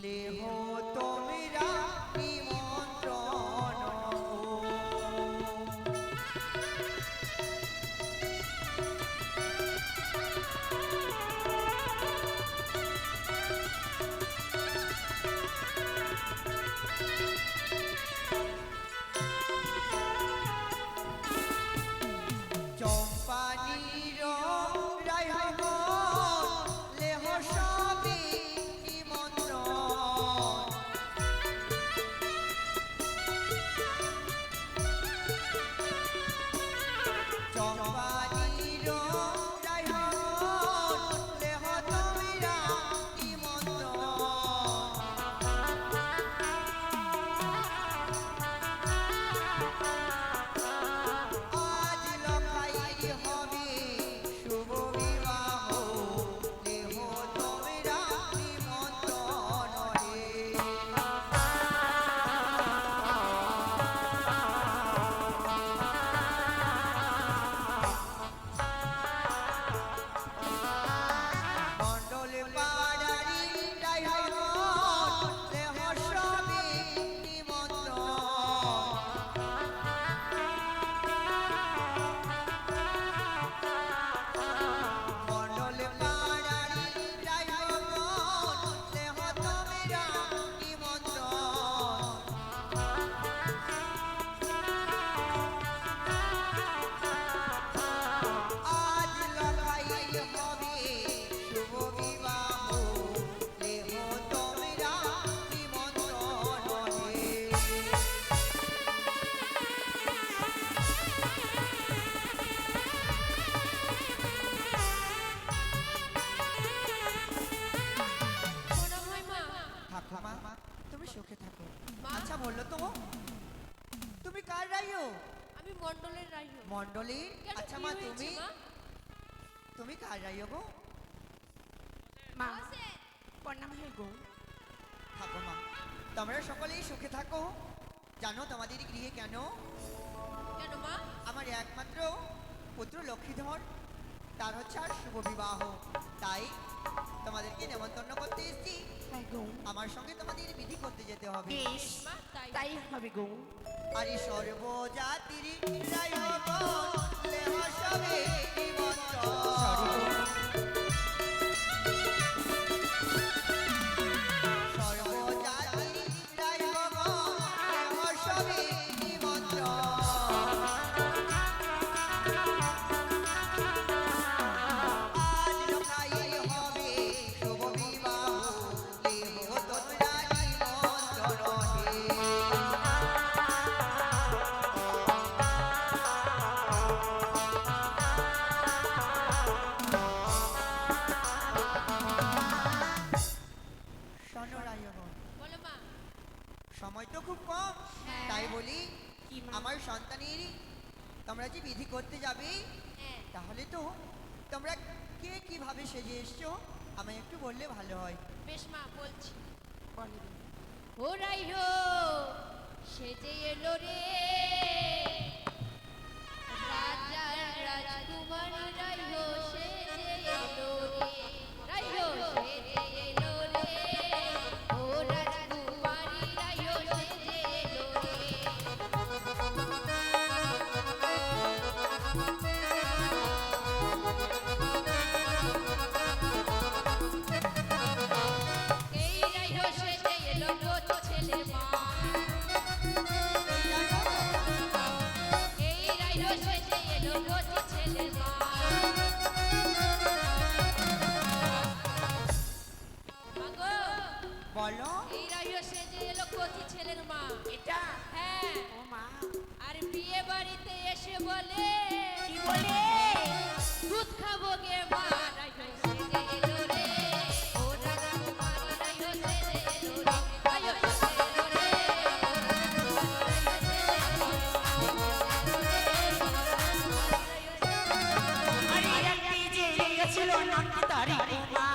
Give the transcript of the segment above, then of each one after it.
লেহ তোমরা নিমন্ত্রণ চম্পানীর রায় লেহ সবে নিমন্ত্রণ চম্পানীর রায় লেহ তোমরা নিমন্ত্রণ আজ লখাই হবে শুভ বিবাহ লেহ তোমরা নিমন্ত্রণ রে মণ্ডল পাড়ারি রায় লেহ সবে নিমন্ত্রণ মণ্ডল পাড়ারি রায় লেহ তোমরা নিমন্ত্রণ আজ লখাই হবে শুভ বিবাহ লেহ তোমরা নিমন্ত্রণ হে শোনো ভাই মা, থাকো মা তুমি সুখে থাকো মা। আচ্ছা বললো তো তুমি কার রাইও আমি মণ্ডলের রাইও। মণ্ডলী কেন, আচ্ছা কি মা হয়েছে, তুমি মা? তুমি কার রাইও গো মা বসে। প্রণাম হে গো। থাকো মা তোমরা সকলেই সুখে থাকো জানো তোমাদের গৃহে কেন কেন মা? আমার একমাত্র পুত্র লক্ষ্মীধর তার হচ্ছে আর শুভ বিবাহ তাই তোমাদেরকে নেমন্তন্ন করতে এসেছি হ্যাঁ গো, আমার সঙ্গে তোমাদের বিধি করতে যেতে হবে বেশ মা তাই তাই হবে গো। আর এই সর্বজাতির রায়গণ লেহ সবে নিমন্ত্রণ সর্বজাতির রায়গণ লেহ সবে নিমন্ত্রণ আজ লখাই হবে শুভ বিবাহ লেহ তোমরা নিমন্ত্রণ হে শোনো রায়গণ বলো মা। সময় তো খুব কম হ্যাঁ। তাই বলি কি মা? আমার সন্তানের তোমরা যে বিধি করতে যাবে হ্যাঁ। তাহলে তো তোমরা কে কিভাবে সেজে এসছো আমায় একটু বললে ভালো হয় বেশ মা বলছি। বলো গো। ও রাইও সেজে এলো রে রাজার রাজকুমার রাইও সেজে এলো রে রাইও সেজে এলো রে ও রাজকুমারী রাইও সেজে এলো রে এই রাইও সেজে এলো কত ছেলে মা এই রাইও সেজে এলো কত ছেলে মা মাগো বলো এই রাইও সেজে এলো কত ছেলের মা এটা হ্যাঁ ও মা আর বিয়ে বাড়িতে এসে বলে কি বলে? দুধ খাবো গে মা রাইও সেজে এলো রে ও রাজকুমারী রাইও সেজে এলো রে রাইও সেজে এলো রে আরে একটি যে ছিল নামটি তারি ও মা।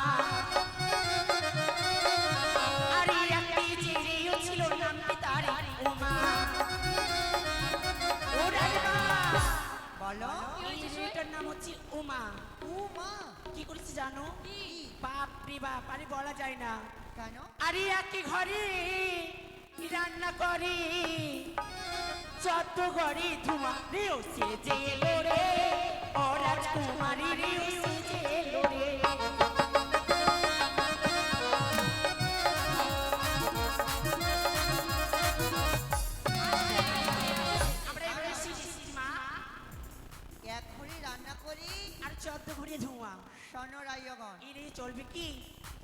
আরে একটি যে ছিল নামটি তারি ও মা। ও রাজা বলো এই মেয়েটার নাম হচ্ছে উমা। ও মা কি করেছে জানো? কি? বাপ রে বাপ, আরে বলা যায় না। কেন? আরে একই ঘরে রান্না করি, যত ঘরে ধোঁয়া রেও সেজে এলো রে, ও রাজকুমারী রেও সেজে এলো রে। আমরা এবার এসেছি মা, এক ঘড়ি রান্না করি আর 14 ঘরে ধোঁয়া। শোনো রাইয়গণ, এরে চলবে কি?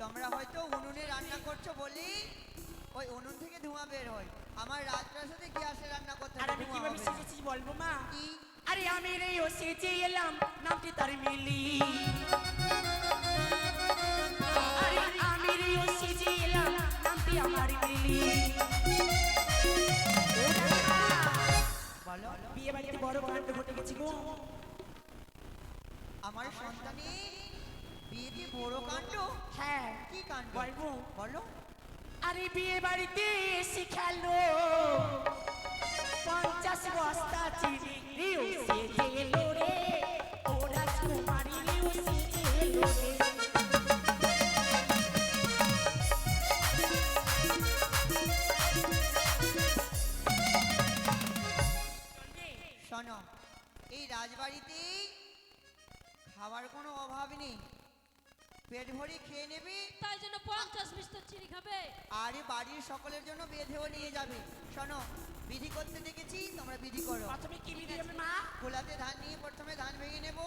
তোমরা হয়তো উনুনে রান্না করছো বলি ওই উনুন থেকে ধোঁয়া বের হয়। আমার রাজপ্রাসাদে গ্যাসে রান্না করতে আর হবে, আমি ধোঁয়া কিভাবে হবে না। সেজেছি বলবো মা? কি? আরে আমি রেও সেজে এলাম, নামটি তার মিলি। আরে আমি রেও সেজে এলাম, নামটি আমার মিলি। বলো, বিয়ে বাড়িতে বড় কাণ্ড ঘটে গেছে গো। আমার সন্তানে বিয়েতে বড় কাণ্ড? হ্যাঁ, কি কাণ্ড? বলবো? বলো। আরে বিয়ে বাড়িতে এসে খেলো 50 বস্তা চিনি রেও সেজে এলো রে, ও রাজকুমারী রেও সেজে এলো রে। শোনো, এই রাজবাড়িতে খাবার কোনো অভাব নেই, পেট ভরে খেয়ে নেবে তাই জন্য 50 বিস্তর চিনি খাবে। আর এই বাড়ির সকলের জন্য বেঁধেও নিয়ে যাবে। শোনো, বিধি করতে দেখেছি, তোমরা বিধি করো। প্রথমে কি বিধি হবে মা? খোলাতে ধান নিয়ে প্রথমে ধান ভেঙে নেব।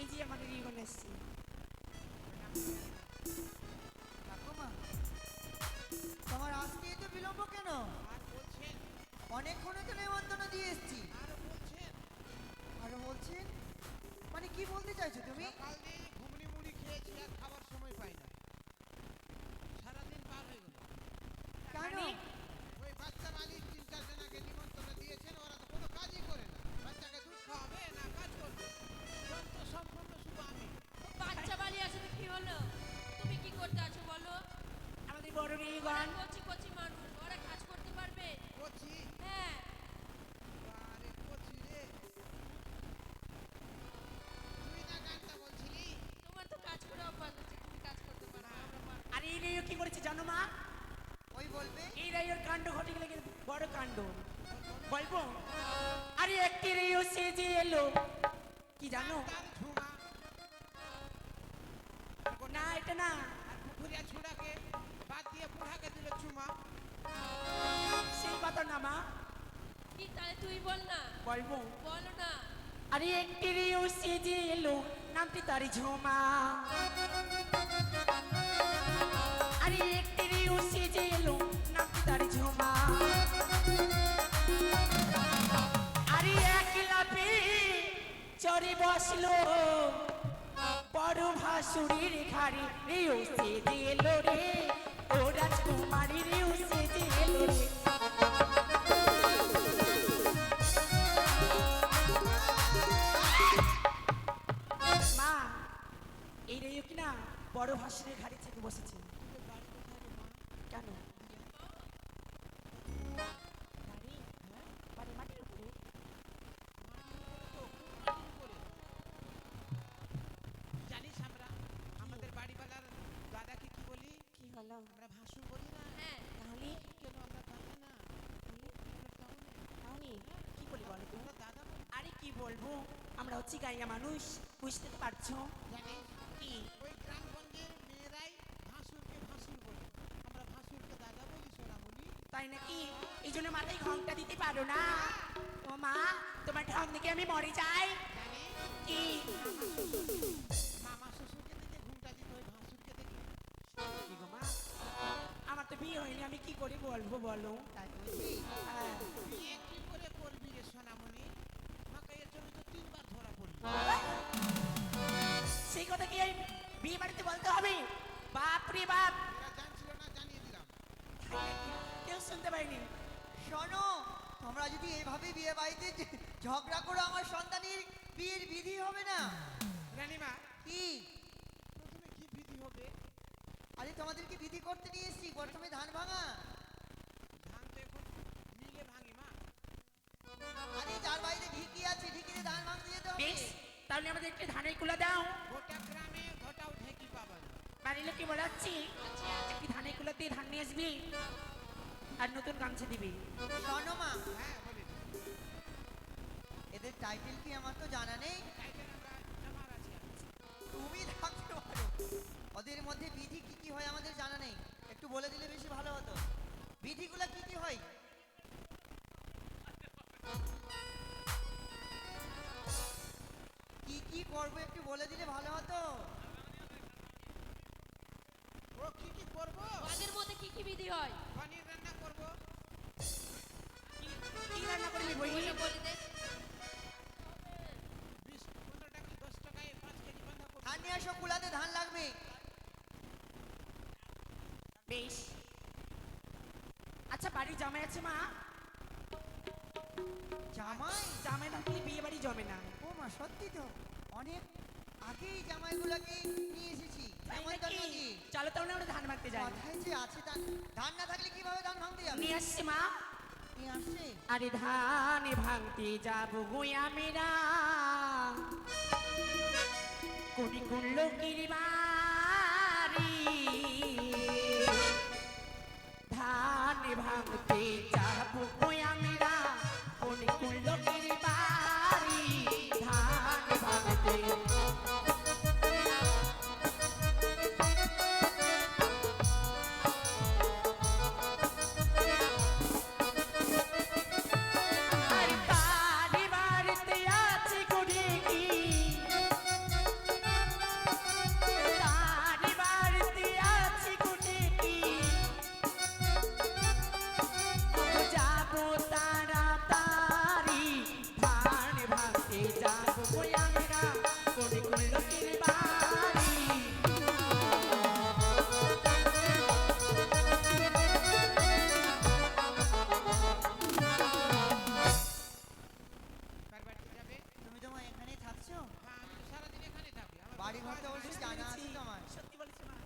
এই যে আমাদের রিবন এসছে। ঠাকুমা, তোমার আসতে এত বিলম্ব কেন? অনেকক্ষণে তো নেমন্তন্ন দিয়ে এসছি। আরো বলছেন মানে কি বলতে চাইছো তুমি? সকাল দিয়ে ঘুগনি মুড়ি খেয়েছি আর খাবার সময় পাই না, সারাদিন পার হয়ে গেল। কেন? ওই বাচ্চা মালিক 3-4 জনাকে নিমন্ত্রণ দিয়েছেন, ওরা তো কোনো কাজই করে না। বাচ্চাকে দুধ খাওয়াবে না কাজ করবে, যন্ত্র সম্পূর্ণ শুধু আমি। বাচ্চা বালি আছে তো কি হলো? তুমি কি করতে আছো বলো? আমাদের বড় ওরা রিবন কচি কচি মানুষ, ওরা কাজ করতে পারবে? কচি, হ্যাঁ। আরে কচি রে, তুই না গানটা বলছিলি? তোমার তো কাজ করে অভ্যাস আছে, তুমি কাজ করতে পারো না, আমরা পারবো না। আর এই রেও কি করেছে জানো মা? ওই বলবে এই রেওর কাণ্ড ঘটে গেলে কিন্তু বড় কাণ্ড বলবো। আরে একটি রেও সেজে এলো, কি জানো? তার ঝুমা না এটা না, আর পুকুরিয়া ছুড়াকে বাদ দিয়ে বুড়াকে দিল চুমা। সেই কথা না মা, কি তাহলে তুই বল না, বলবো। বলো না। আরে একটি রেও সেজে এলো, নামটি তার ঝুমা। আরে একটি রেও সেজে এলো, নামটি তার ঝুমা। আরে এক লাফে চড়ে বসলো বড় ভাসুরের ঘাড়ে, রেও সেজে এলো রে, ও রাজকুমারী রেও সেজে এলো রে। মা, এই রেও কি না বড় ভাসুরের ঘাড়ে চেপে বসেছে। কেন? বাড়ি? হ্যাঁ? বাড়ি মাটির উপরে? জানিস আমরা আমাদের বাড়িওয়ালার দাদাকে কি বলি? কি হলো? আমরা ভাসুর বলি না। হ্যাঁ। তাহলে কেন আমরা দাদা না? তাহলে তাহলে কি বলি বলো তো? আমরা দাদা বলি। আরে কি বলবো, আমরা হচ্ছি গাইয়া মানুষ, বুঝতে তো পারছো। জানিস কি? ওই গ্রামগঞ্জের মেয়েরাই ভাসুরকে ভাসুর বলে, আমরা ভাসুরকে দাদা বলি সোনামণি। তাই নাকি? এই জন্য মাথায় ঘংটা দিতে পারো না? ও মা, তোমার ঢং দেখে আমি মরে যাই। জানিস কি? মামা শ্বশুরকে দেখে ঘুমটা দিত, ওই ভাসুরকে দেখে। কি গো মা, আমার তো বিয়ে হয়নি, আমি কি করে বলবো বলো? তাই বলছি। হ্যাঁ। বিয়ে কি করে করবি রে সোনামণি? মাকাইয়ের জন্য তো 3 বার ধরা পড়লি। সেই কথা কি এই বিয়ে বাড়িতে বলতে হবে? বাপ রে বাপ, এরা জানছিল না, জানিয়ে দিলাম। তাই নাকি? কেউ শুনতে পাইনি। শোনো, তোমরা যদি এইভাবে বিয়ে বাড়িতে ঝগড়া করো আমার সন্তানের বিয়ের বিধি হবে না। রানীমা, কি? প্রথমে কি বিধি হবে? আরে তোমাদেরকে বিধি করতে নিয়ে এসছি, প্রথমে ধান ভাঙা। ধান তো এখন মিলে ভাঙে মা। আরে যার বাড়িতে ঢিকি আছে ঢিকিতে ধান ভাঙতে যেতে হবে। বেশ, তাহলে আমাদের একটু ধানের কুলা দাও। গোটা যাচ্ছি আচ্ছা একটি ধানের কুলাতে ধান নিয়ে আসবি আর নতুন গামছা দিবি। শোনো মা, হ্যাঁ বলিস এদের টাইটেল কি আমার তো জানা নেই। টাইটেল আমরা জমার আছে তুমি থাকতে পারো, ওদের মধ্যে বিধি কি কি হয় আমাদের জানা নেই, একটু বলে দিলে বেশি ভালো হতো। বিধিগুলো কি কি হয়? কি কি করবো একটু বলে দিলে ভালো হতো। ও কি কি করবো ওদের মধ্যে কি কি বিধি হয় পনির রান্না করবো কি রান্না করবি বইনি? বলে বলে দে 20-15 টাকা 10 টাকায় 5 কেজি বাঁধাকপি ধান নিয়ে আসো, কুলাতে ধান লাগবে। বেশ। আচ্ছা বাড়ির জামাই আছে মা? জামাই? জামাই না থাকলে বিয়ে বাড়ি জমে না। ও মা, সত্যি তো, অনেক আগেই জামাইগুলোকে নিয়ে এসেছি। তাই এমন নাকি? তো নাকি? চলো তাহলে আমরা ধান মারতে যাই। কথায় যে আছে ধান, ধান না থাকলে কিভাবে ধান ভাঙতে যাবে? নিয়ে আসছে মা। নিয়ে আসছে। আরে ধান ভাঙতে যাবো গোয়া মেরা কোনি কোন লোকের বাড়ি ধান ভাঙতে যাবো গোয়া মেরা কোনি কোন লোকের বাড়ি ধান ভাঙতে। আর বাড়ি বাড়িতে আছে গুড়ে কি বাড়ি বাড়িতে আছে গুড়ে কি যাবো তাড়াতাড়ি ধান ভাঙতে যাবো কই আমরা কোনে কোন লোকের বাড়ি। কার বাড়িতে যাবে তুমি তো মা এখানেই থাকছো? হ্যাঁ আমি তো সারাদিন এখানে থাকি আমার বাড়ি কোনো ঘর তো কাজ অবশ্যই নাই। জানা আছে তোমার, সত্যি বলেছে মা।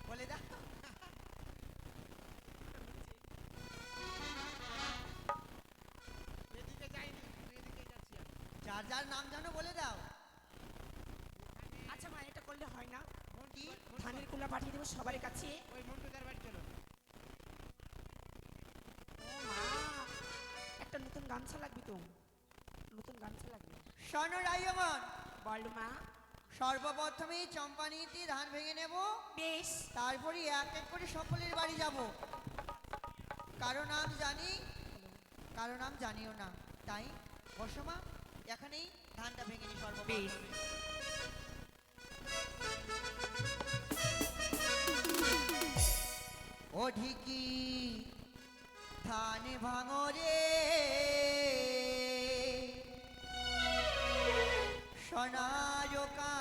বলে দাও। এদিকে যাইনি এদিকে যাচ্ছি আমি যার যার নাম জানো বলে দাও। আচ্ছা মা এটা করলে হয় না? কি? ধানের কুলা পাঠিয়ে দেবো সবার কাছে। ওই মন্টুদার বাড়ি চলো ও মা একটা নতুন গামছা লাগবে তো, নতুন গামছা লাগবে। শোনো রাইয়মন, বল মা। সর্বপ্রথমেই চম্পানিতে ধান ভেঙে নেব, বেশ। তারপরে এক এক করে সকলের বাড়ি যাব। কারো নাম জানি, কারো নাম জানিও না, তাই বসো মা, এখানেই ধানটা ভেঙে নি সর্বপ্রথম। বেশ। ও ঢিকি ধান ভাঙো রে, সোনারকা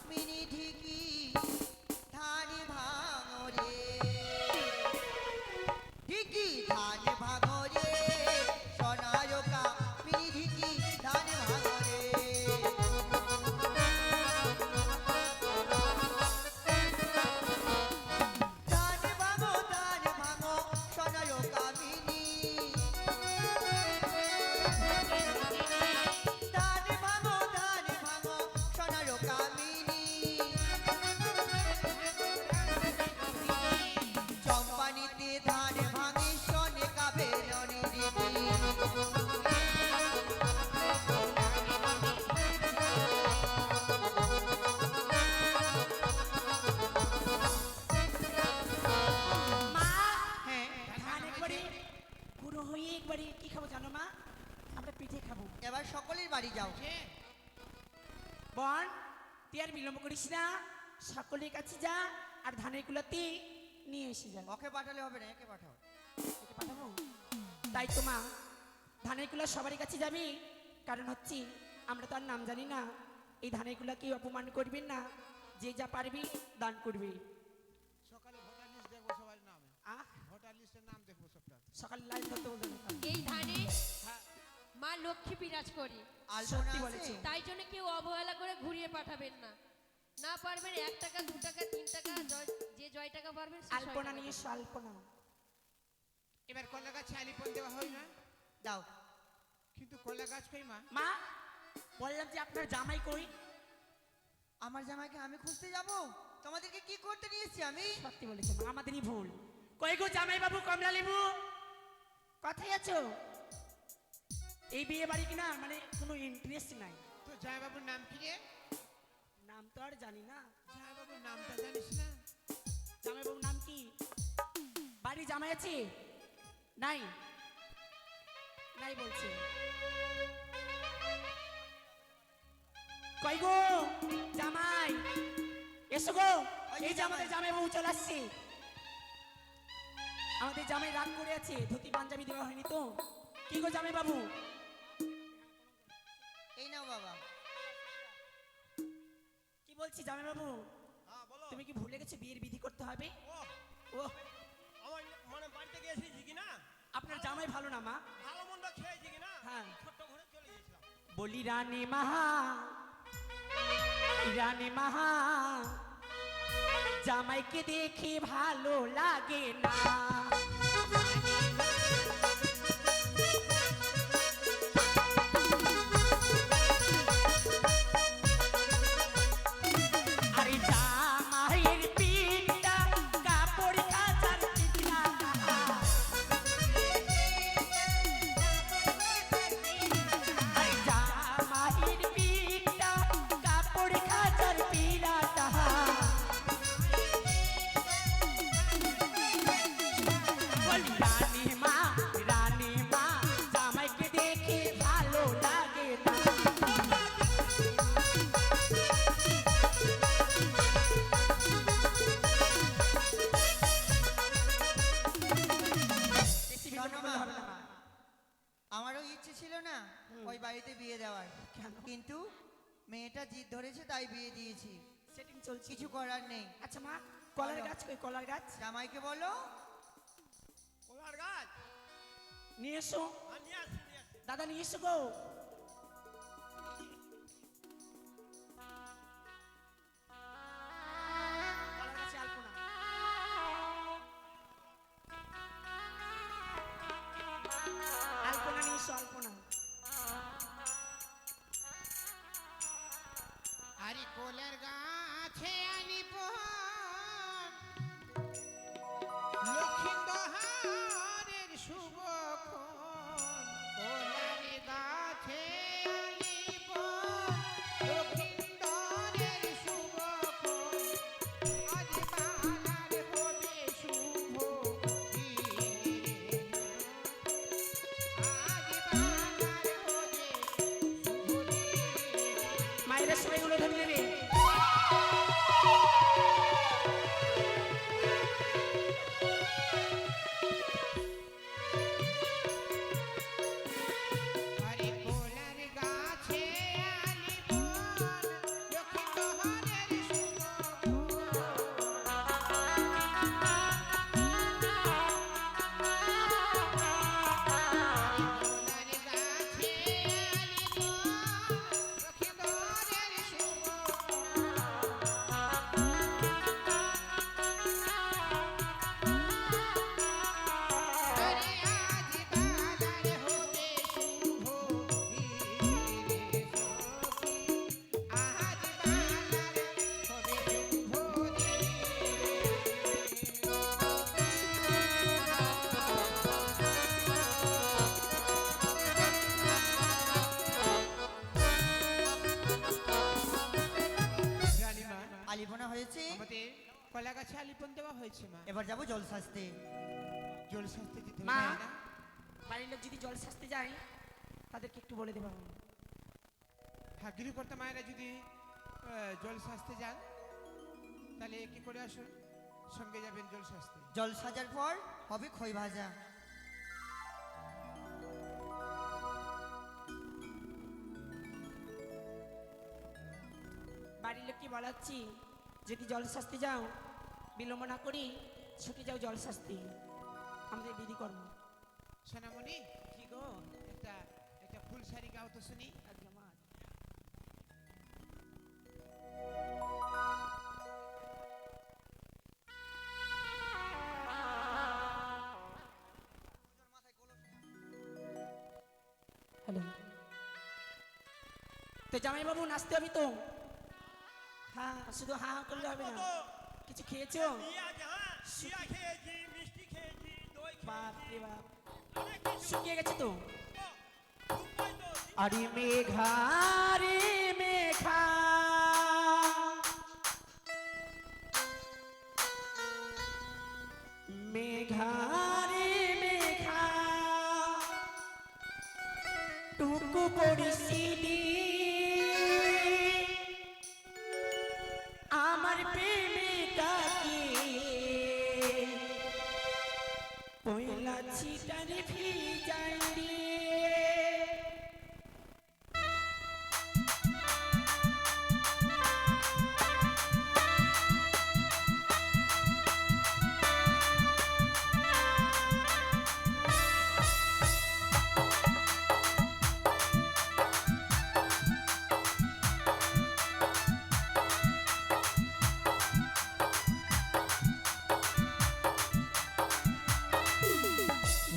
মিনি ঢিকি ধান ভাঙো রে, ঢিকি ধান ভাঙো রে, সোনারকা মিনি ঢিকি ধান ভাঙো রে। ধান ভাঙো সোনারকা মিনি, ধান ভাঙো সোনারকা মিনি, চম্পানিতে ধান ভাঙি শোনে কাবে রনি দিদি। মা হ্যাঁ, ধান একবারে গুঁড়ো হয়ে একবারে কি খাবো জানো মা? আমরা পিঠে খাবো। এবার সকলের বাড়ি যাও। যে বন তুই আর বিলম্ব করিস না, সকলের কাছে যা আর ধানের কুলাতে নিয়ে এসে যা। ওকে পাঠালে হবে না, একে পাঠাও। একে পাঠাবো? তাই তো মা ধানের কুলা সবারই কাছে যাবি, কারণ হচ্ছে আমরা তো আর নাম জানি না। এই ধানের কুলা কেউ অপমান করবেন না, যে যা পারবি দান করবি। সকালে ভোটার লিস্ট দেখবো সবার নামে আহ ভোটার লিস্টের নাম দেখবো সবটা সকালে লাইন ধরতে বলতে না। এই ধানে হ্যাঁ মা লক্ষ্মী বিরাজ করি, আলপনা সত্যি আছে? বলেছো। তাই জন্য কেউ অবহেলা করে ঘুরিয়ে পাঠাবেন না। না পারবেন 1 টাকা 2 টাকা 3 টাকা যে জয় টাকা পারবেন সে আলপনা টাকা নিয়ে দেবেন। এসো, আলপনা। এবার কলা গাছে আলিপন দেওয়া হয় না দাও। কিন্তু কলা গাছ কই মা মা বললাম যে আপনার জামাই কই? আমার জামাইকে আমি খুঁজতে যাব? তোমাদেরকে কি করতে নিয়েছি আমি? সত্যি বলেছে মা, আমাদেরই ভুল। কই গো জামাই বাবু কমলা লেবু, কোথায় আছো? এই বিয়ে বাড়ি কিনা মানে কোনো ইন্টারেস্ট নাই। তো জামাইবাবুর নাম কি রে? নাম তো আর জানি না। জামাইবাবুর নামটা জানিস না? জামাই বাবুর নাম কি? বাড়ি জামাই আছে? নাই নাই বলছে। কই গো জামাই, এসো গো। এই যে আমাদের জামাই বাবু চলে আসছে। আমাদের জামাই রাগ করে আছে, ধুতি পাঞ্জাবি দেওয়া হয়নি তো। কি গো জামাই বাবু? এই নাও বাবা। কি বলছি জামাই বাবু, হ্যাঁ বলো। তুমি কি ভুলে গেছো বিয়ের বিধি করতে হবে? ও ও আমার মানে বাড়িতে গিয়েছি কি না, আপনার জামাই ভালো না মা? ভালো মন্দ খেয়েছি কি না, হ্যাঁ। ছোট্ট ঘরে চলে গেছিলাম। বলি রানী মাহা, রানী মাহা, জামাইকে দেখে ভালো লাগে না। আরে জামাইয়ের পিঠটা কাপড় কাচার পিঠা, আরে জামাইয়ের পিঠটা কাপড় কাচার পিড়াটা। বলি রানী মা, জামাইকে দেখে ভালো লাগে না। বেশি বিলম্ব শোনো করলে মা, হবে না মা। আমারও ইচ্ছে ছিল না ওই বাড়িতে বিয়ে দেওয়ার, কেন? কিন্তু মেয়েটা জিদ ধরেছে তাই বিয়ে দিয়েছি। সেটিং চলছে। কিছু করার নেই। আচ্ছা মা, কলার গাছ কই? কলার গাছ জামাইকে বলো কলার গাছ নিয়ে এসো। আর নিয়ে আসছি নিয়ে আসছি। দাদা নিয়ে এসো গো। কলার গাছে আলপনা। আলপনা নিয়ে এসো, আলপনা। আরে কোলের গাছে আনিব লক্ষিন্দহারের শুভক্ষণ। কোলের গাছে আনিব লক্ষিন্দরের শুভক্ষণ। আজ বালার হবে শুভ দিন। আজ বালার হবে শুভ দিন। মায়েরা সবাই গুলো ধরে নেবে। আরে কোলার গাছে আলিব লক্ষিন্দরের কোলার গাছে আলিব লক্ষিন্দরের শুভ। আরে আজ বালার হবে শুভ দিন সখী। আজ বালার হবে শুভ দিন। রানীমা, আলিপনা হয়েছে, আমাদের কলা গাছে আলিপন দেওয়া হয়েছে মা। এবার যাবো জল সাজতে। জল শাস্তি দিতে মা, হবে না? বাড়ির লোক যদি জল সাজতে যায় তাদেরকে একটু বলে দেবো। হ্যাঁ, গৃহকর্তা মায়েরা যদি জল শাস্তে যান তাহলে কি করে আসুন, সঙ্গে যাবেন জল শাস্তে। জল সাজার পর হবে খই ভাজা। বাড়ির লোককে বলাচ্ছি যদি জল সাজতে যাও বিলম্ব না করি ছুটে যাও জল সাজতে, আমাদের বিধি কর্ম। সোনামণি, কি গো? একটা একটা ফুল শাড়ি গাও তো শুনি। আজকে আমার হ্যালো, তো জামাই বাবু নাচতে হবে তো? হ্যাঁ শুধু হা হা করলে হবে না, কিছু খেয়েছো? বিয়া হ্যাঁ বিয়া খেয়েছি, মিষ্টি খেয়েছি, দই বাপ রে খেয়েছি, বাপ, অনেক কিছু। শুকিয়ে গেছে তো। উপায় তো আরে মেঘা রে মেঘা, মেঘা রে মেঘা, টুকু পড়িসিনি আমার প্রেমিকাকে, পয়লা ছিটারে ভিজাই রে।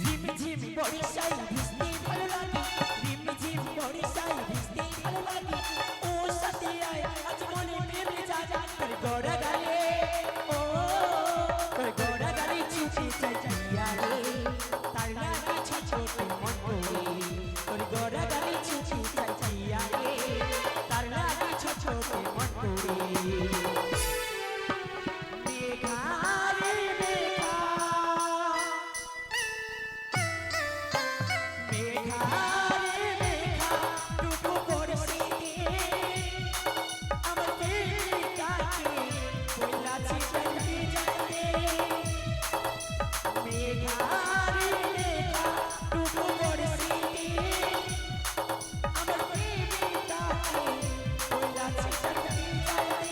রিমঝিম বর্ষায় ভিজতে ভালো লাগে, রিমঝিম বর্ষায় ভিজতে ভালো লাগে, ও সাথে আয় আজ মনে প্রেমে জাগা, তোর গড়া গালে ও তোর গড়া গালে ছুটে চাই চাইয়া রে, তার লাগে ছোট মন করে, তোর গড়া গালে ছুটে চাই চাইয়া রে, তার লাগে ছোট মন করে। মেঘা রে মেঘা, মেঘা রে মেঘা, টুকু পড়িসিনি আমার প্রেমিকাকে, পয়লা ছিটারে ভিজাই রে। মেঘা রে মেঘা, টুকু পড়িসিনি আমার প্রেমিকাকে, পয়লা ছিটারে ভিজাই রে।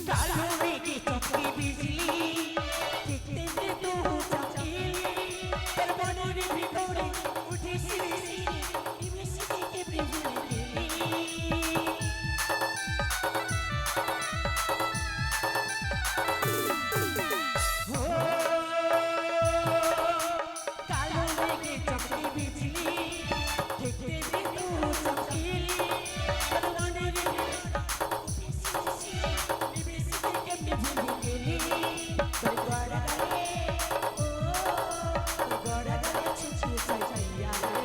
কালো মেঘে চমকে বিজলি, দেখতে যে তু চমকিলি, তোর মনের ভিতরে উঠে শিরশিরি, নিমেষে থেকে প্রেমে গেলি। ও, কালো মেঘে চমকে বিজলি, দেখতে যে তু চমকিলি, তোর মনের ভিতরে উঠে শিরশিরি, নিমেষে থেকে প্রেমে গেলি। তোর গড়া গালে ও, তোর গড়া গালে ছুঁচে চাই চাইয়া রে,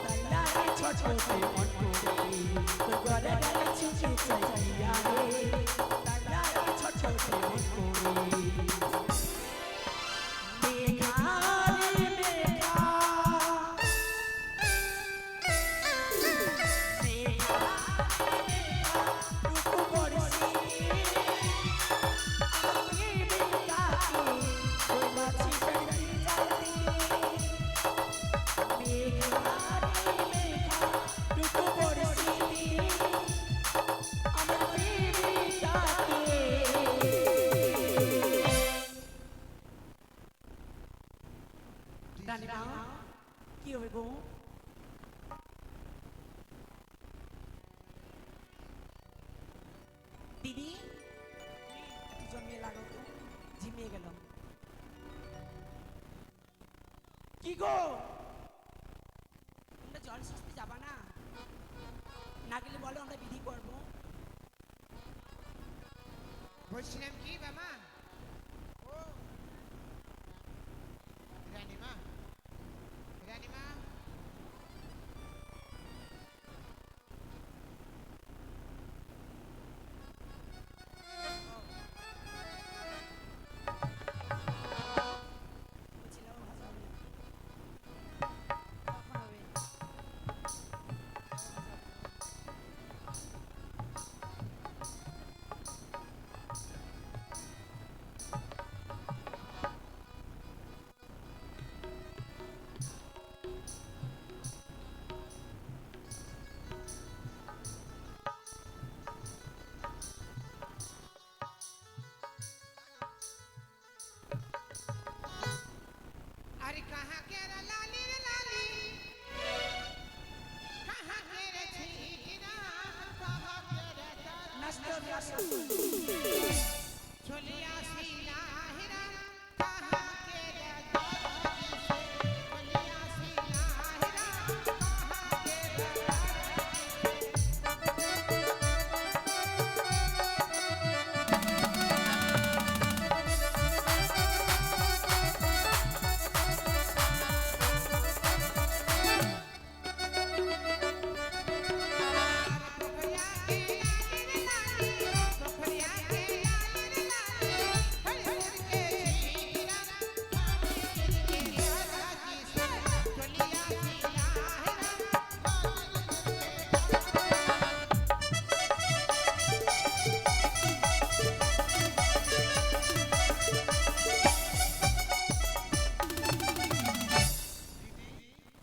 তার লাগে ছোট মন করে, তোর গড়া গালে ছুঁচে চাই চাইয়া রে, তার লাগে ছোট মন করে। মেঘা রে মেঘা, মেঘা রে মেঘা, টুকু পড়িসিনি আমার প্রেমিকাকে, পয়লা ছিটারে ভিজাই রে। মেঘা রে মেঘা, টুকু পড়িসিনি আমার প্রেমিকাকে। রানীমা, কি হবে গো? দিদি একটু জমিয়ে লাগাও তো, ঝিমিয়ে গেল। কি গো, তোমরা জল সেচতে যাবা না? না গেলে বলো, আমরা বিধি করবো। বলছিলাম কি বাবা, ও রানীমা, রানীমা, বলছিলাম ভাষা হবে না। কখন হবে? कहाँ के रे लाली रे लाली कहाँ के रे छीना कहाँ के रे নাচতে হবে আসো छोलिया सीना हिरा कहाँ के रे छोलिया सीना हिरा कहाँ के पोखरिया के लाली रे लाली पोखरिया के लाली रे लाली हर हर के छीना पानी के राजा जी से छोलिया सीना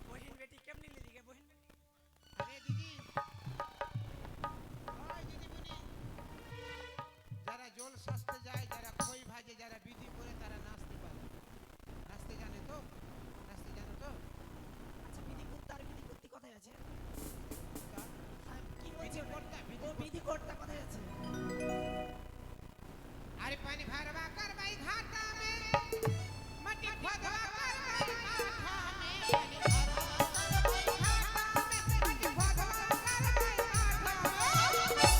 বহিন বেটি কেমনি লিদিকে বহিন বেটি अरे दीदी ओए दीदी मुनि যারা জল সাজতে যায় যারা খই ভাজে যারা বিধি করে তারা নাচতে পারে নাচতে জানে তো নাচতে জানো তো আচ্ছা বিধি করতে আর বিধি করতে কোথায় আছে তা কি বিধি হয়েছে করতে ও বিধি করতে কোথায় আছে अरे पानी भरवा कर भाई घाटा में मट्टी खोदवा कर भाई घाटा में पानी भरवा कर भाई घाटा में मट्टी खोदवा कर भाई घाटा में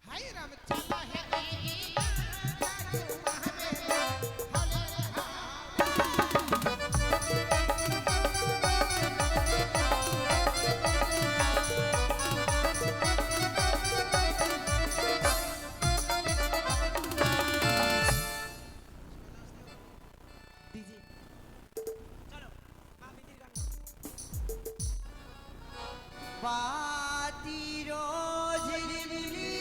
हाय राम चला है दीदी जादू महामेला होले हा ডিজি চলো মা বিধির গান বাতির ঝিলিমিলি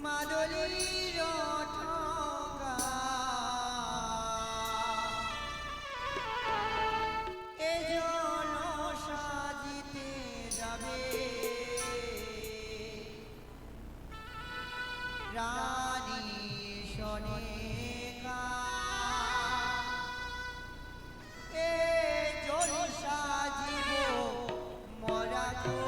মাদলির ঠোকা এ জন সাজিতে যাবে রানী সনেকা এ জল সাজিব মরা গো।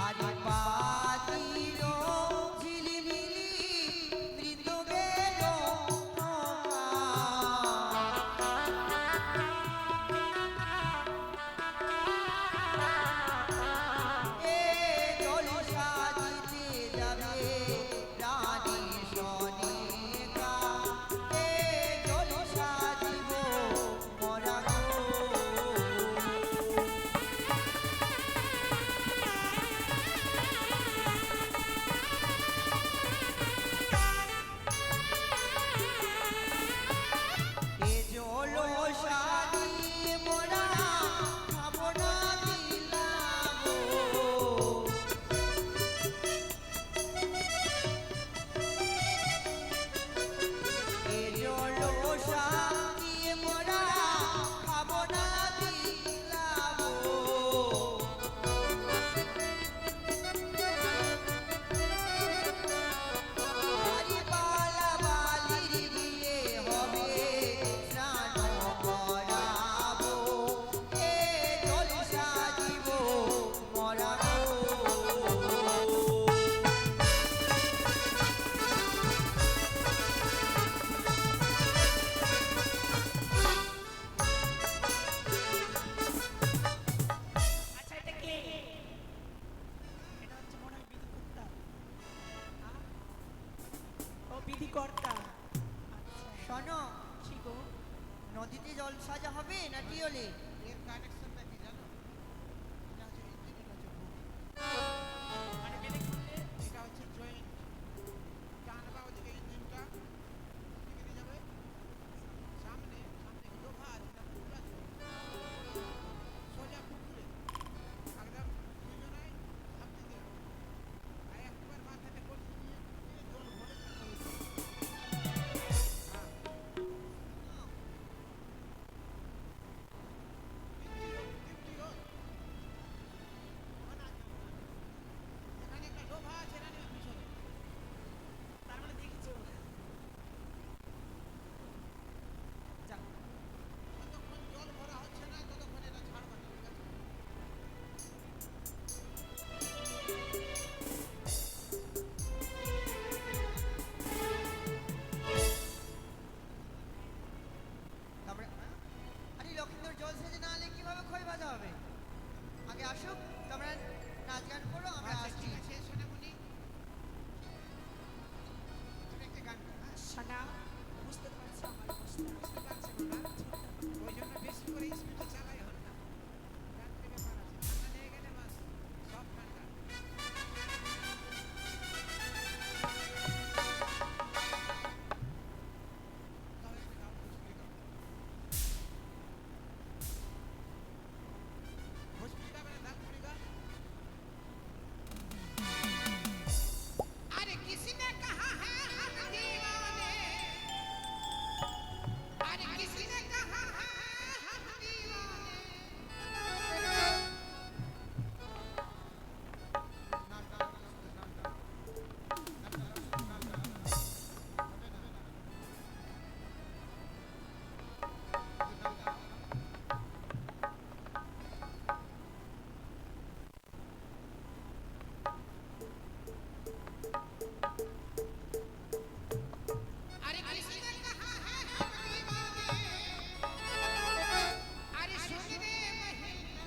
আরে বাতির ঝিলিমিলি বৃন্দ গেল এ জল সাজিতে যাবে রানী সনেকা এ জল সাজিব মরা গো। এ জল সাজি মোরা খাবো না দিলাগো। এ জল সাজি মোরা খাবো না দিলাগো। আরে বালা বালির বিয়ে হবে স্নান করাবো এ জল সাজিব মরা গো। আচ্ছা এটা কে এটা হচ্ছে মনে হয় বিধি কর্তা ও বিধি কর্তা আচ্ছা শোনো, কি গো নদীতে জল সাজা হবে না টিওলে? এর কানেকশনটা কি জানো এটা হচ্ছে ইঞ্জিন এটা হচ্ছে ভূমি মানে বিধি করলে এটা হচ্ছে জয়েন্ট টানবা ওদিকে ইঞ্জিনটা দিকে নিয়ে যাবে সামনে সামনে লোহা আছে এটা পুরো আছে সোজা পুকুরে একদম দুজনাই সামনে দিয়ে আর একবার মাথাটা করতে দিয়ে জল ভরে থাকতে হবে আগে আসুক, তোমরা নাচ গান করো, আমরা আচ্ছা আসছি। ঠিক আছে সোনামণি তুমি একটা গান করো হ্যাঁ? সোনা বুঝতে পারছো আমার কষ্ট বুঝতে পারছি না ওই জন্য বেশি করে স্পিডে চালাই হল না রাত্রে ব্যাপার আছে ঠান্ডা লেগে গেলে বাস সব ঠান্ডা তাও একটা গাও ভোজপুরি গাও ভোজপুরি গাবে না নাগপুরি গাও अरे किसी ने कहा है हम दीवाने अरे किसी ने कहा है हम दीवाने अरे किसी ने कहा है हम दीवाने अरे सुन रे महीना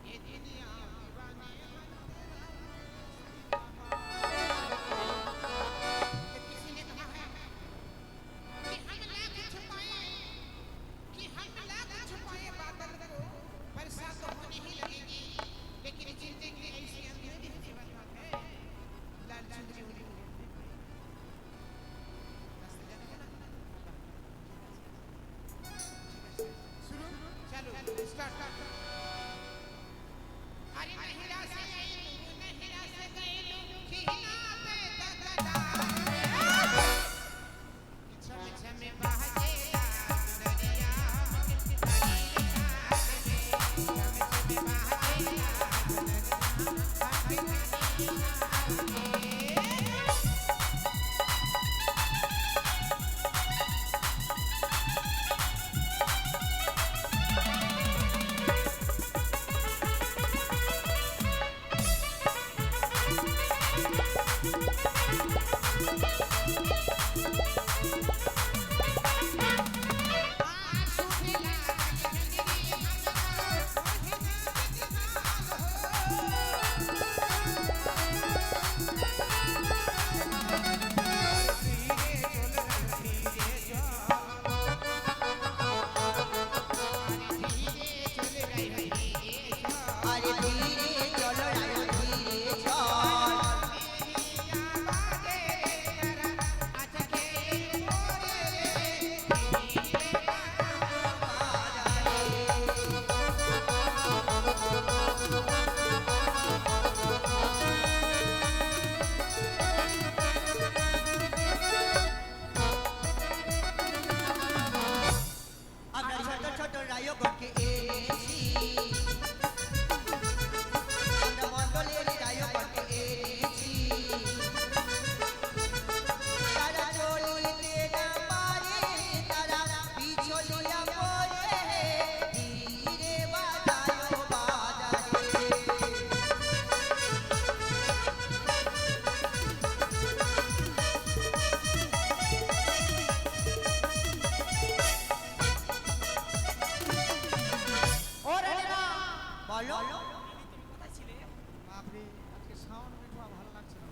ये दुनिया दीवानी किसी ने कहा है कि हम लाख छुपाए बादल को बरसात तो होने ही लगेगी लेकिन जिंदगी ऐसी अंधेरी जीवन है लाल चुनरी उड़ी उड़ी रास्ते जाने का ना शुरू चलो स्टार्ट अरे नहीं रास्ते गए खीना पे तकदा छम छम बहजे दरिया कितनी আরে ধীরে চলো রায়ো ধীরে চল। আমরা ছোট ছোট রায়গণকে এনেছি, আমরা মণ্ডলের রায়গণকে এনেছি। তারা চলিতে না পারে, তারা পিছলিয়া পড়ে, ধীরে বাজায়ো বাজারে। ও রানীমা বলো তুমি কোথায় ছিলে বাপরে আজকে সাউন্ড মিঠা ভালো লাগছে না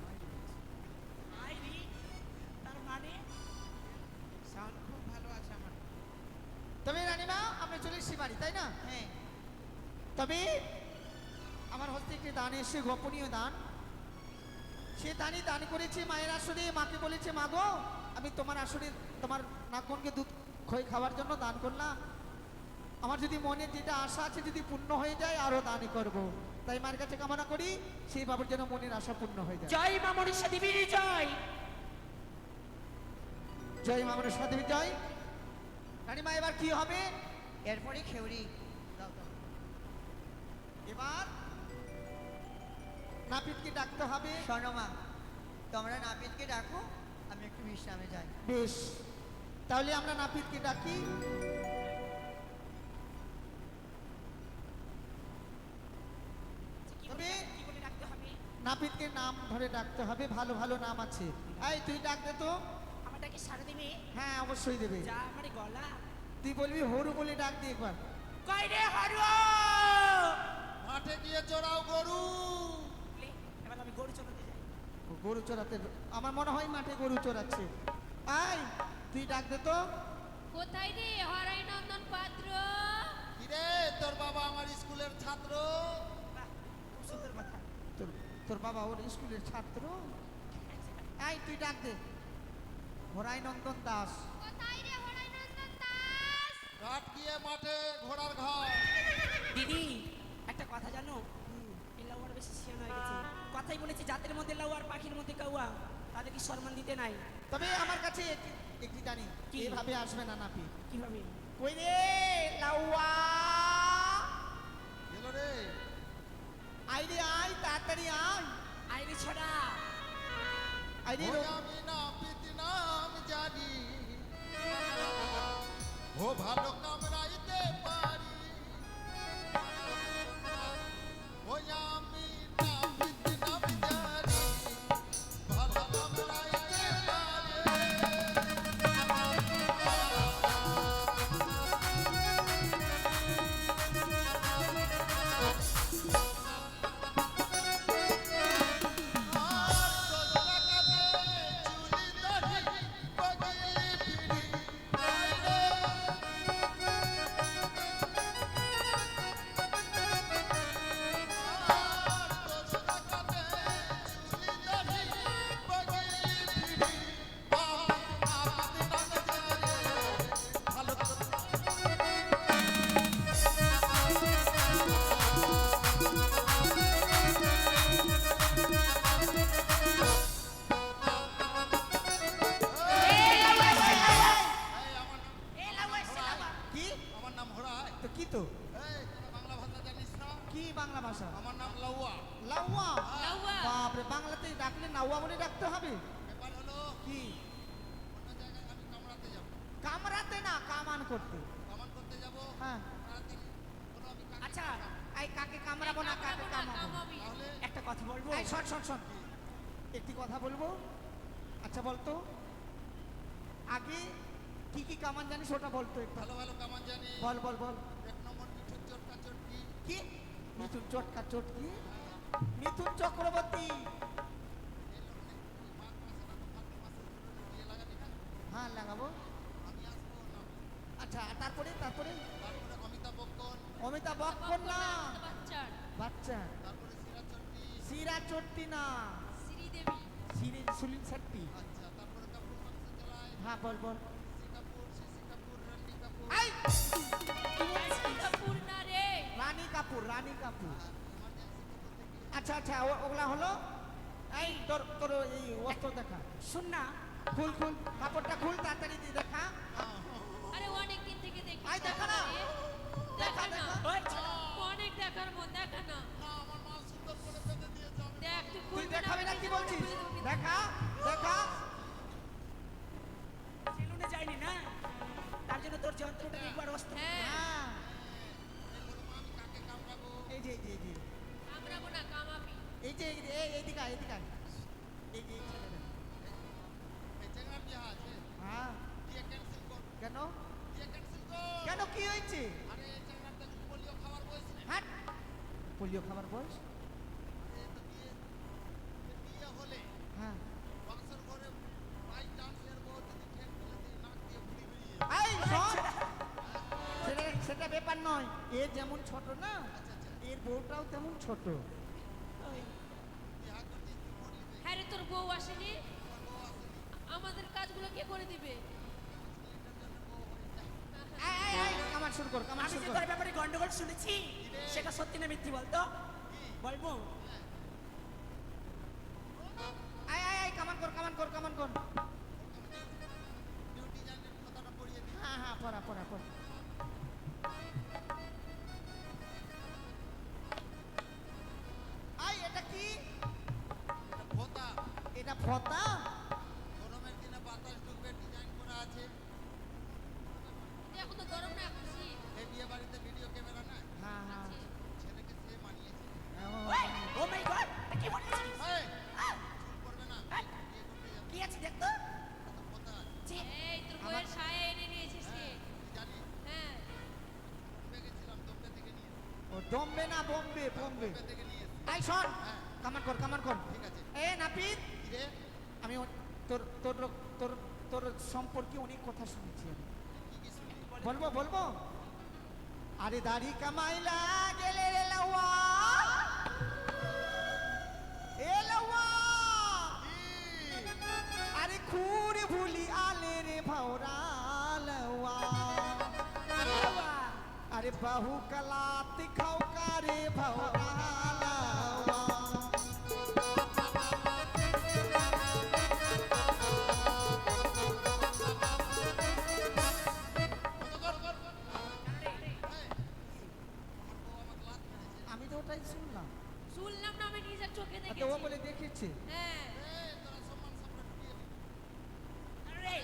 আইরি তার মানে সাউন্ড খুব ভালো আছে আমার তবে রানীমা আমরা চলে এসেছি বাড়ি, তাই না? হ্যাঁ তবে আমার হস্তে একটি দান এসে গোপনীয় দান, সে দানই দান করেছে মায়ের আসরে। মাকে বলেছে, মা গো আমি তোমার আসরে তোমার নাকনকে দুধ খই খাওয়ার জন্য দান করলাম। আমার যদি মনে যেটা আশা আছে যদি পূর্ণ হয়ে যায় আরো দানই করব। তাই মায়ের কাছে কামনা করি সেই বাবুর যেন মনের আশা পূর্ণ হয়ে যায়। জয় মা মনীষা দেবীর জয় জয় মা মনসা দেবী জয়। রানীমা এবার কি হবে? এরপরে খেউরি দাও দাও। এবার নাপিতকে ডাকতে হবে। শোনো মা, তোমরা নাপিতকে ডাকো, আমি একটু বিশ্রামে যাই। বেশ, তাহলে আমরা নাপিতকে ডাকি। তবে কি বলে ডাকতে হবে নাপিতকে নাম ধরে ডাকতে হবে, ভালো ভালো নাম আছে। এই তুই ডাক দে তো। আমারটাকে সারা দেবে হ্যাঁ অবশ্যই দেবে। যা আমার গলা তুই বলবি হরু বলে ডাক দিয়ে একবার। কই রে হরু মাঠে গিয়ে চড়াও গরু। এবার আমি গরু চড়াতে যাই। ও, গরু চড়াতে আমার মনে হয় মাঠে গরু চড়াচ্ছে। আই তুই ডাক দে তো। কোথায় রে হরাই নন্দন পাত্র? কিরে তোর বাবা আমার স্কুলের ছাত্র। বাহ, খুব সুন্দর কথা। তোর তোর বাবা ওর স্কুলের ছাত্র। আই তুই ডাক দে হরাই নন্দন দাস। কোথায় রে হরাই নন্দন দাস? ঘাট গিয়ে মাঠে ঘোড়ার ঘর। দিদি একটা কথা জানো, এই লাউয়ার বেশি শিয়ান হয়ে গেছে। কথাই বলেছি জাতের মধ্যে লাউয়ার পাখির মধ্যে কাউয়া, তাদেরকে সম্মান দিতে নাই। তবে আমার কাছে একটি জানি কি? এভাবে আসবে না নাপি। কিভাবে? কই রে লাউয়া, গেল রে। আই রে আই তাড়াতাড়ি আই। আইরে ছড়া আই রে ওই আমি নাপিত নাম জানি, ও ভালো কামড়াইতে পারি। ওই আমি নাপিত নাম জানি, ভালো কামড়াইতে পারি। কি আমার নাম হরায়। তো কি তো এই তোরা বাংলা ভাষা জানিস না? কি বাংলা ভাষা? আমার নাম লাউয়া। লাউয়া। লাউয়া। বাপরে বাংলাতে ডাকলে নাউয়া বলে ডাকতে হবে। ব্যাপার হলো কি অন্য জায়গায় আমি কামড়াতে যাব, কামড়াতে না কামান করতে। কামান করতে যাব। হ্যাঁ তাড়াতাড়ি বলো আমি কাকে আচ্ছা কামড়াবো। আই কাকে কামড়াবো না কাকে কামাবো। কামাবি। তাহলে একটা কথা বলবো। এই শোন শোন শোন একটি কথা বলবো। আচ্ছা বলতো আগে কি কি কামান জানিস ওটা বলতো একটু। ভালো ভালো কামান জানি। বল বল বল। এক নম্বর মিঠুন চটকা চটকি। কি মিথুন চটকা চটকি? মিথুন চক্রবর্তী। এই মাঘ মাসে না তো ফাল্গুন মাসে বিয়ে লাগাবি না? হ্যাঁ লাগাবো। আমি আসবো না। আচ্ছা তারপরে তারপরে তারপরে অমিতাভ বচ্চন, অমিতাভ বচ্চন না বাচ্চার বাচ্চা তারপরে সিরাজ চট্টি। সিরা চট্টি না শ্রীদেবী। সুনীল শেট্টি। আচ্ছা তারপরে কাপুর মানুষে চালায়। হ্যাঁ বল বল। শশী কাপুর, শশী কাপুর, রণবীর কাপুর। আই রানী কাপুর না রে। রানী কাপুর রানী কাপুর। এমার্জেন্সি বলতে কি? আচ্ছা আচ্ছা ওগুলা হলো। এই তোর তোর এই অস্ত্র দেখা। শুন না, খুল খুল কাপড়টা খুল তাড়াতাড়ি দিয়ে দেখা। আরে অনেক দিন থেকে দেখি। আই দেখা না। দেখা না। ওই অনেক দেখার মন দেখা না। না আমার মা সুন্দর করে বেঁধে দিয়েছে। আমি দেখ তুই তুই খুলবি দেখাবি না কি বলছিস? দেখা দেখা। সেলুনে যাইনি না, তার জন্য তোর যন্ত্রটা একবার অস্ত্র। হ্যাঁ হ্যাঁ এই বলো মা আমি কাকে কামড়াবো? এই যে এই যে এই যে কামড়াবো না কামাবি। এই যে এইদিকে আয়, এইদিকে আয়। এই যে এই ছেলেটা। এই চেংড়ার বিয়ে আছে। হ্যাঁ বিয়ে ক্যান্সেল কর। কেন বিয়ে ক্যান্সেল কর। কেন কি হয়েছে? আরে এই চেংড়ার তো পোলিও খাওয়ার বয়স নেই। হাট পোলিও খাবার বয়স। এই তো বিয়ে হলে হ্যাঁ বাক্সর ঘরে বাই চান্স এর বউ যদি ঠেক ফেলে দিয়ে নাক দিয়ে ভুড়ি বেরিয়ে যায়। এই শোন সেটা সেটা ব্যাপার নয়। এ যেমন ছোট না আচ্ছা আচ্ছা এর বউটাও তেমন ছোট। বিয়ে করছিস তুই করলি বে। হ্যাঁ রে তোর বউ আসেনি। আমার বউ আসেনি। আমাদের কাজগুলো কে করে দিবে? ছেলেটার জন্য বউ হয়ে যায়। এই কামান শুরু কর কামান আমি শুরু যে কর। তোর ব্যাপারে গন্ডগোল শুনেছি, সেটা সত্যি না মিথ্যি বলতো? বলবো? এই কামান কর কামান কর কামান কর। ডিউটি জানের কথাটা পড়িয়ে দিই। হ্যাঁ হ্যাঁ পড়া পড়া পড়া। আই এটা কি? এটা ভোতা। এটা ফতা? গরমের দিনে বাতাস ঢুকবে ডিজাইন করা আছে। এখন তো গরম না এখন শীত। এই বিয়ে বাড়িতে ভিডিও ক্যামেরা না, হ্যাঁ হ্যাঁ আছে। ছেলেকে সে মানিয়েছে। ওই, ও মাই গড, কি বলছিস? এই, আহ, চুল করবে না, আহ, বিয়ে করতে যাবে। কি আছে দেখতো? এটা তো ভোতা। ছি, এই তোর বউয়ের সায়া এনে নিয়েছিস রে। তুই জানিস হ্যাঁ ঘুরতে গেছিলাম তো বোম্বে বোম্বে বোম্বে থেকে নিয়ে এসেছি। আই শোন হ্যাঁ। কামান কর কামান কর ঠিক আছে। এ নাপিত কি রে? আমি তোর তোর তোর তোর সম্পর্কে অনেক কথা শুনেছি আমি কি কি শুনলি? বলবো বলবো আরে দাড়ি কামাইলা গেলে রে লাউয়া এ লাউয়া আরে খুরে ভুলি আলে রে ভাওরা লাউয়া আরে বাহু কলাত খাও কারে ভাওরা লাউয়া আমি তো ওটাই শুনলাম শুনলাম না, আমি নিজের চোখে তো ও দেখেছি। বলে দেখেছে হ্যাঁ। এই, তোরা সম্মান সম্মান ঢুকিয়ে দিলি। আরে,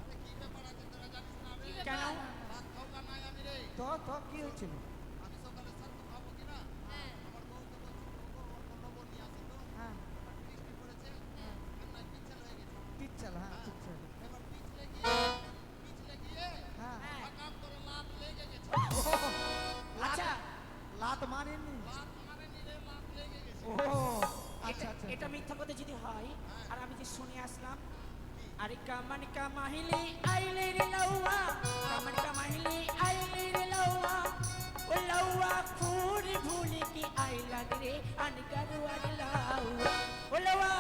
আরে কি ব্যাপার আছে তোরা জানিস না রে? কি কেন? ব্যাপার? ভাত খাও না নাই আমি রে। তো তো কি হয়েছিল আমি সকালে ছাতু খাবো কিনা? হ্যাঁ, আমার বউকে বলছি, "ওগো, ওর লবণ নিয়ে আসো তো।" হ্যাঁ এবার বৃষ্টি পড়েছে, হ্যাঁ। রান্নায় পিচ্ছিল হয়ে গেছে। পিচ্ছাল হ্যাঁ পিচ্ছাল এবার পিছলে গিয়ে হ্যাঁ হঠাৎ করে লাত লেগে গেছে। আচ্ছা লাত মারেননি লাত মারেনি রে, লাত লেগে গেছে। ও আচ্ছা আচ্ছা এটা মিথ্যা কথা যদি হয় হ্যাঁ। আর আমি যে শুনে আসলাম আরে কামান কামাহিলি আইলে রে লাউয়া কামান কামাহিলি আইলে রে লাউয়া ও লাউয়া খুরি ভুলি কি আইলা রে আনকারু আরে লাউয়া ও লাউয়া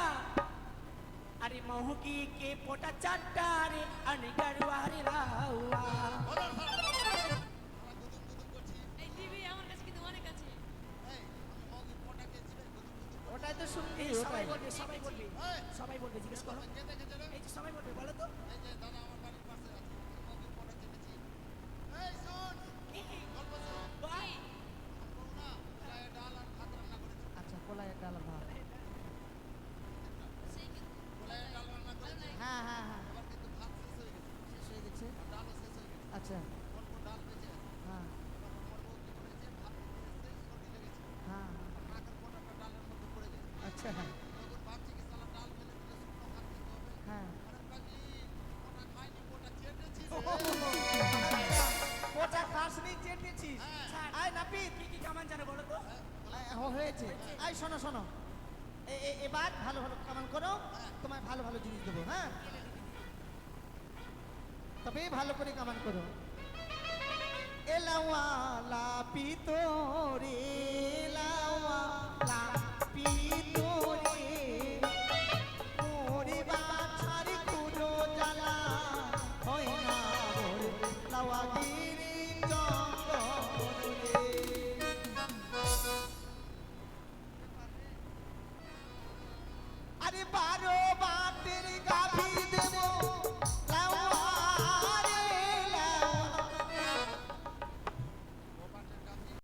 আরে মহুকি কে পোটা চাট্টা রে আনকারু আরে লাউয়া বলো, আমরা গুদুম গুদুম করছি। এই টিভি আমার কাছে কিন্তু অনেক আছে। এই, আমি মগের পটা খেয়েছি রে, গুদুম গুদুম করছি। ওটাই তো শুনবি এই সবাই ওটাই বলবে সবাই বলবে এই, সবাই বলবে জিজ্ঞেস করো কে দেখেছে রে? এই যে সবাই বলবে বলো তো এই যে দাদা আমার বাড়ির পাশে আছে, মগের পটা চেটেছি। এই শোন, গল্প শোন। ভাই আমার বউ না কলাইয়ের ডাল আর ভাত রান্না করেছে। আচ্ছা কলাই ডাল ভাত সেই কিন্তু কলাইয়ের ডাল রান্না করেছে। হ্যাঁ হ্যাঁ হ্যাঁ এবার কিন্তু ভাত শেষ হয়ে গেছে, শেষ হয়ে গেছে আর ডালও শেষ হয়ে গেছে। আচ্ছা অল্প ডাল বেঁচে আছে। হ্যাঁ এবার আমার বউ কি করেছে, ভাত নিয়ে এসে সর্দি লেগেছে। হ্যাঁ নাকের পটাটা ডালের মধ্যে পড়ে যায়। আচ্ছা হ্যাঁ তখন ভাবছি কি সালা ডাল ফেলে দিলে শুকনো ভাত খেতে হবে। হ্যাঁ আরে পাজি, ওটা খাইনি, ওটা চেটেছি রে। ওটা খাসনি চেটেছিস হ্যাঁ। আয় নাপিত কি কি কামান জানো বলো তো হয়েছে আয় শোনো শোনো এবার ভালো ভালো কামান করো তোমায় ভালো ভালো জিনিস দেবো হ্যাঁ তবে ভালো করে কামান করো এলাওয়ালা পিতরে